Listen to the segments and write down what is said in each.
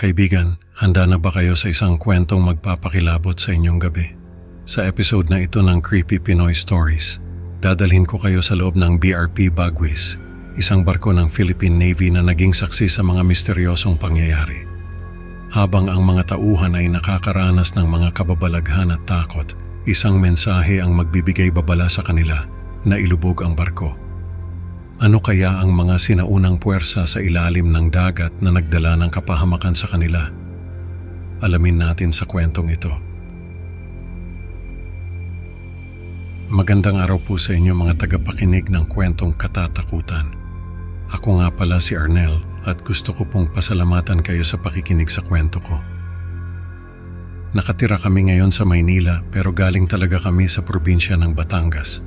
kaibigan, handa na ba kayo sa isang kwentong magpapakilabot sa inyong gabi? Sa episode na ito ng Creepy Pinoy Stories, dadalhin ko kayo sa loob ng BRP Bagwis, isang barko ng Philippine Navy na naging saksi sa mga misteryosong pangyayari. Habang ang mga tauhan ay nakakaranas ng mga kababalaghan at takot, isang mensahe ang magbibigay babala sa kanila na ilubog ang barko. Ano kaya ang mga sinaunang puwersa sa ilalim ng dagat na nagdala ng kapahamakan sa kanila? Alamin natin sa kwentong ito. Magandang araw po sa inyo mga tagapakinig ng kwentong katatakutan. Ako nga pala si Arnel at gusto ko pong pasalamatan kayo sa pakikinig sa kwento ko. Nakatira kami ngayon sa Maynila pero galing talaga kami sa probinsya ng Batangas.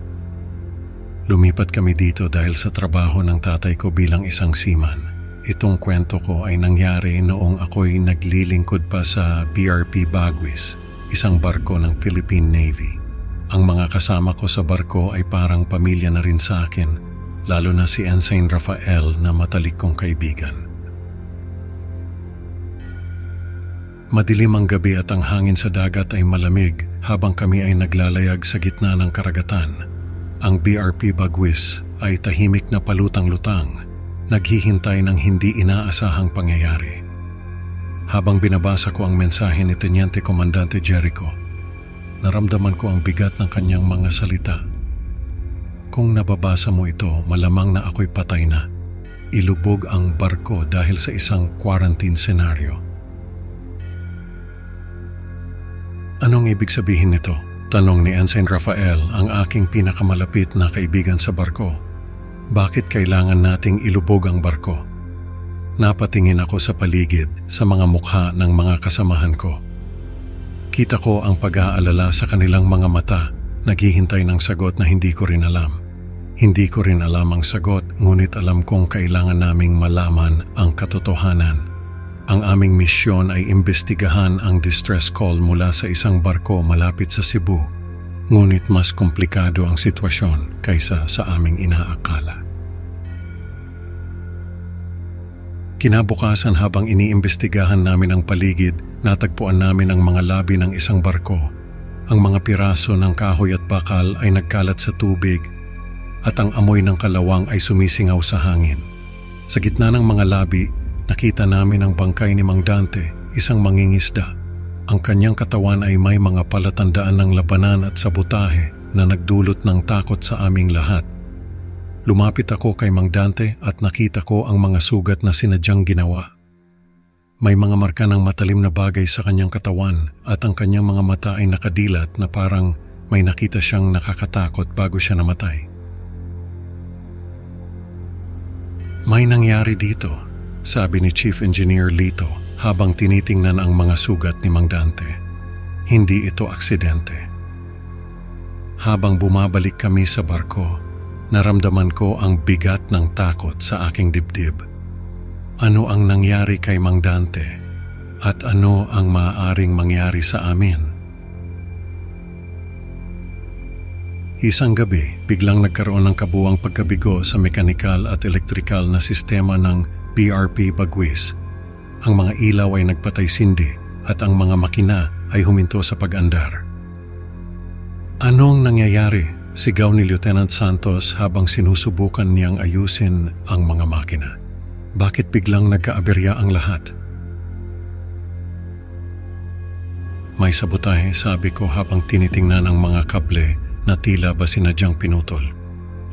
Lumipat kami dito dahil sa trabaho ng tatay ko bilang isang seaman. Itong kwento ko ay nangyari noong ako'y naglilingkod pa sa BRP Bagwis, isang barko ng Philippine Navy. Ang mga kasama ko sa barko ay parang pamilya na rin sa akin, lalo na si Ensign Rafael na matalik kong kaibigan. Madilim ang gabi at ang hangin sa dagat ay malamig habang kami ay naglalayag sa gitna ng karagatan. Ang BRP Bagwis ay tahimik na palutang-lutang, naghihintay ng hindi inaasahang pangyayari. Habang binabasa ko ang mensahe ni Teniente Comandante Jericho, naramdaman ko ang bigat ng kanyang mga salita. Kung nababasa mo ito, malamang na ako'y patay na. Ilubog ang barko dahil sa isang quarantine scenario. Anong ibig sabihin nito? Tanong ni Ensign Rafael, ang aking pinakamalapit na kaibigan sa barko. Bakit kailangan nating ilubog ang barko? Napatingin ako sa paligid, sa mga mukha ng mga kasamahan ko. Kita ko ang pag-aalala sa kanilang mga mata, naghihintay ng sagot na hindi ko rin alam. Hindi ko rin alam ang sagot, ngunit alam kong kailangan naming malaman ang katotohanan. Ang aming misyon ay imbestigahan ang distress call mula sa isang barko malapit sa Cebu. Ngunit mas komplikado ang sitwasyon kaysa sa aming inaakala. Kinabukasan habang iniimbestigahan namin ang paligid, natagpuan namin ang mga labi ng isang barko. Ang mga piraso ng kahoy at bakal ay nagkalat sa tubig at ang amoy ng kalawang ay sumisingaw sa hangin. Sa gitna ng mga labi, nakita namin ang bangkay ni Mang Dante, isang mangingisda. Ang kanyang katawan ay may mga palatandaan ng labanan at sabotahe na nagdulot ng takot sa aming lahat. Lumapit ako kay Mang Dante at nakita ko ang mga sugat na sinadyang ginawa. May mga marka ng matalim na bagay sa kanyang katawan at ang kanyang mga mata ay nakadilat na parang may nakita siyang nakakatakot bago siya namatay. May nangyari dito, sabi ni Chief Engineer Lito habang tinitingnan ang mga sugat ni Mang Dante. Hindi ito aksidente. Habang bumabalik kami sa barko, naramdaman ko ang bigat ng takot sa aking dibdib. Ano ang nangyari kay Mang Dante at ano ang maaaring mangyari sa amin? Isang gabi, biglang nagkaroon ng kabuwang pagkabigo sa mekanikal at elektrikal na sistema ng BRP Bagwis. Ang mga ilaw ay nagpatay-sindi at ang mga makina ay huminto sa pag-andar. Anong nangyayari? Sigaw ni Lieutenant Santos habang sinusubukan niyang ayusin ang mga makina. Bakit biglang nagkaaberya ang lahat? May sabotahe, sabi ko habang tinitingnan ang mga kable na tila ba sinadyang pinutol.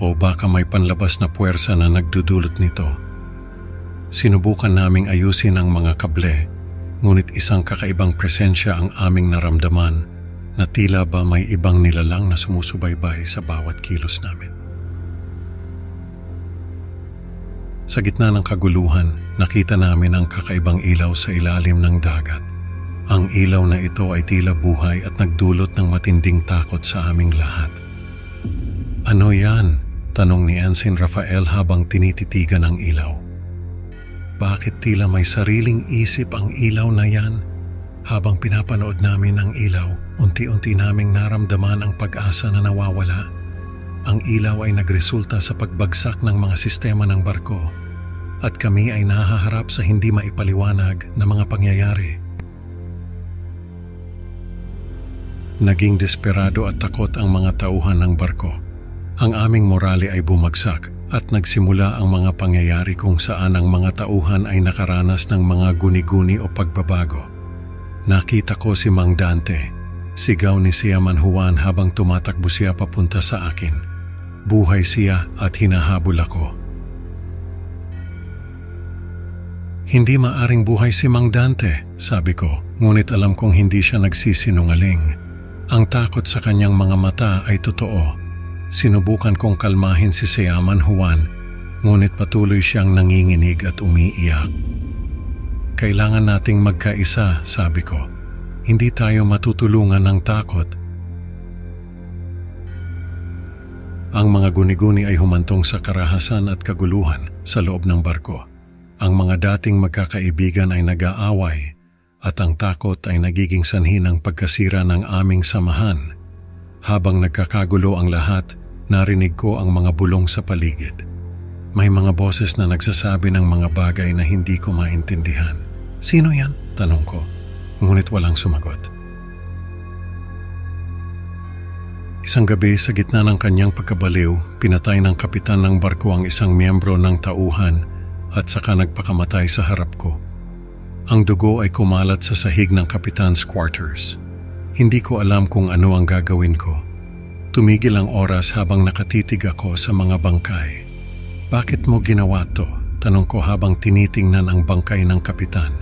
O baka may panlabas na puwersa na nagdudulot nito. Sinubukan naming ayusin ang mga kable, ngunit isang kakaibang presensya ang aming naramdaman na tila ba may ibang nilalang na sumusubaybay sa bawat kilos namin. Sa gitna ng kaguluhan, nakita namin ang kakaibang ilaw sa ilalim ng dagat. Ang ilaw na ito ay tila buhay at nagdulot ng matinding takot sa aming lahat. Ano yan? Tanong ni Ensign Rafael habang tinititigan ang ilaw. Bakit tila may sariling isip ang ilaw na yan? Habang pinapanood namin ang ilaw, unti-unti naming naramdaman ang pag-asa na nawawala. Ang ilaw ay nagresulta sa pagbagsak ng mga sistema ng barko. at kami ay nahaharap sa hindi maipaliwanag na mga pangyayari. Naging desperado at takot ang mga tauhan ng barko. Ang aming morale ay bumagsak at nagsimula ang mga pangyayari kung saan ang mga tauhan ay nakaranas ng mga guni-guni o pagbabago. Nakita ko si Mang Dante. Sigaw ni Siaman Juan habang tumatakbo siya papunta sa akin. Buhay siya at hinahabol ako. Hindi maaring buhay si Mang Dante, sabi ko, ngunit alam kong hindi siya nagsisinungaling. Ang takot sa kanyang mga mata ay totoo. Sinubukan kong kalmahin si Siaman Juan, ngunit patuloy siyang nanginginig at umiiyak. Kailangan nating magkaisa, sabi ko. Hindi tayo matutulungan ng takot. Ang mga guni-guni ay humantong sa karahasan at kaguluhan sa loob ng barko. Ang mga dating magkakaibigan ay nag-aaway at ang takot ay nagiging sanhi ng pagkasira ng aming samahan. Habang nagkakagulo ang lahat, narinig ko ang mga bulong sa paligid. May mga boses na nagsasabi ng mga bagay na hindi ko maintindihan. Sino yan? Tanong ko, ngunit walang sumagot. Isang gabi sa gitna ng kanyang pagkabaliw, pinatay ng kapitan ng barko ang isang miyembro ng tauhan at saka nagpakamatay sa harap ko. Ang dugo ay kumalat sa sahig ng kapitan's quarters. Hindi ko alam kung ano ang gagawin ko. Tumigil ang oras habang nakatitig ako sa mga bangkay. Bakit mo ginawa to? Tanong ko habang tinitingnan ang bangkay ng kapitan.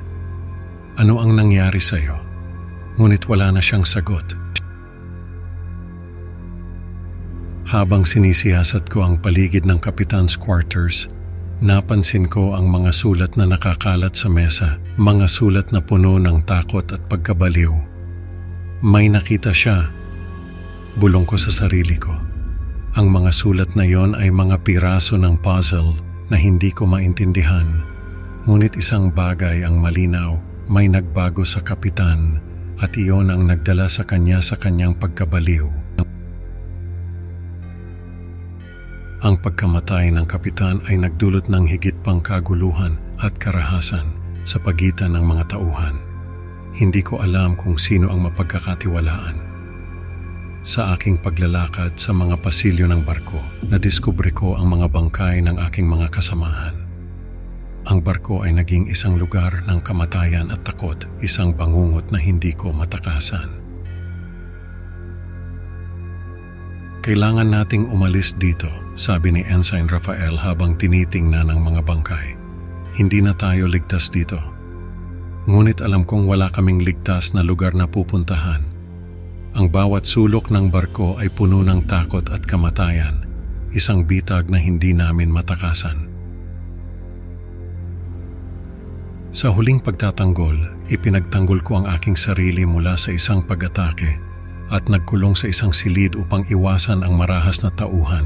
Ano ang nangyari sa'yo? Ngunit wala na siyang sagot. Habang sinisiyasat ko ang paligid ng kapitan's quarters, napansin ko ang mga sulat na nakakalat sa mesa, mga sulat na puno ng takot at pagkabaliw. May nakita siya. Bulong ko sa sarili ko. Ang mga sulat na yon ay mga piraso ng puzzle na hindi ko maintindihan. Ngunit isang bagay ang malinaw, may nagbago sa kapitan at iyon ang nagdala sa kanyang pagkabaliw. Ang pagkamatay ng kapitan ay nagdulot ng higit pang kaguluhan at karahasan sa pagitan ng mga tauhan. Hindi ko alam kung sino ang mapagkakatiwalaan. Sa aking paglalakad sa mga pasilyo ng barko, nadiskubre ko ang mga bangkay ng aking mga kasamahan. Ang barko ay naging isang lugar ng kamatayan at takot, isang bangungot na hindi ko matakasan. Kailangan nating umalis dito, sabi ni Ensign Rafael habang tinitingnan ang mga bangkay. Hindi na tayo ligtas dito. Ngunit alam kong wala kaming ligtas na lugar na pupuntahan. Ang bawat sulok ng barko ay puno ng takot at kamatayan, isang bitag na hindi namin matakasan. Sa huling pagtatanggol, ipinagtanggol ko ang aking sarili mula sa isang pag-atake at nagkulong sa isang silid upang iwasan ang marahas na tauhan.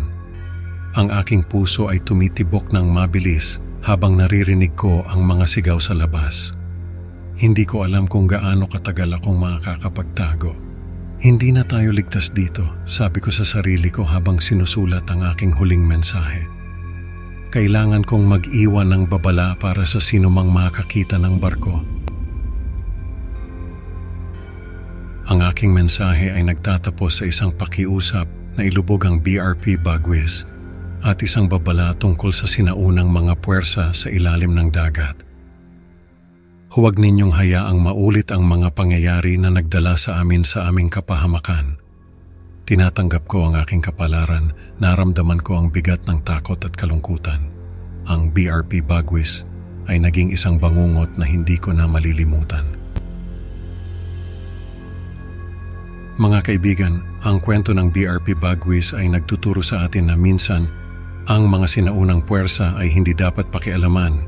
Ang aking puso ay tumitibok ng mabilis habang naririnig ko ang mga sigaw sa labas. Hindi ko alam kung gaano katagal akong makakapagtago. Hindi na tayo ligtas dito, sabi ko sa sarili ko habang sinusulat ang aking huling mensahe. Kailangan kong mag-iwan ng babala para sa sinumang makakita ng barko. Ang aking mensahe ay nagtatapos sa isang pakiusap na ilubog ang BRP Bagwis at isang babala tungkol sa sinaunang mga puwersa sa ilalim ng dagat. Huwag ninyong hayaang maulit ang mga pangyayari na nagdala sa amin sa aming kapahamakan. Tinatanggap ko ang aking kapalaran, naramdaman ko ang bigat ng takot at kalungkutan. Ang BRP Bagwis ay naging isang bangungot na hindi ko na malilimutan. Mga kaibigan, ang kwento ng BRP Bagwis ay nagtuturo sa atin na minsan, ang mga sinaunang puwersa ay hindi dapat pakialaman.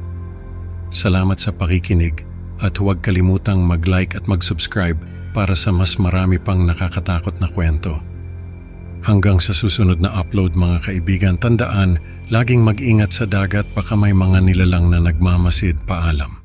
Salamat sa pakikinig at huwag kalimutang mag-like at mag-subscribe para sa mas marami pang nakakatakot na kwento. Hanggang sa susunod na upload mga kaibigan, tandaan, laging mag-ingat sa dagat baka may mga nilalang na nagmamasid. Paalam.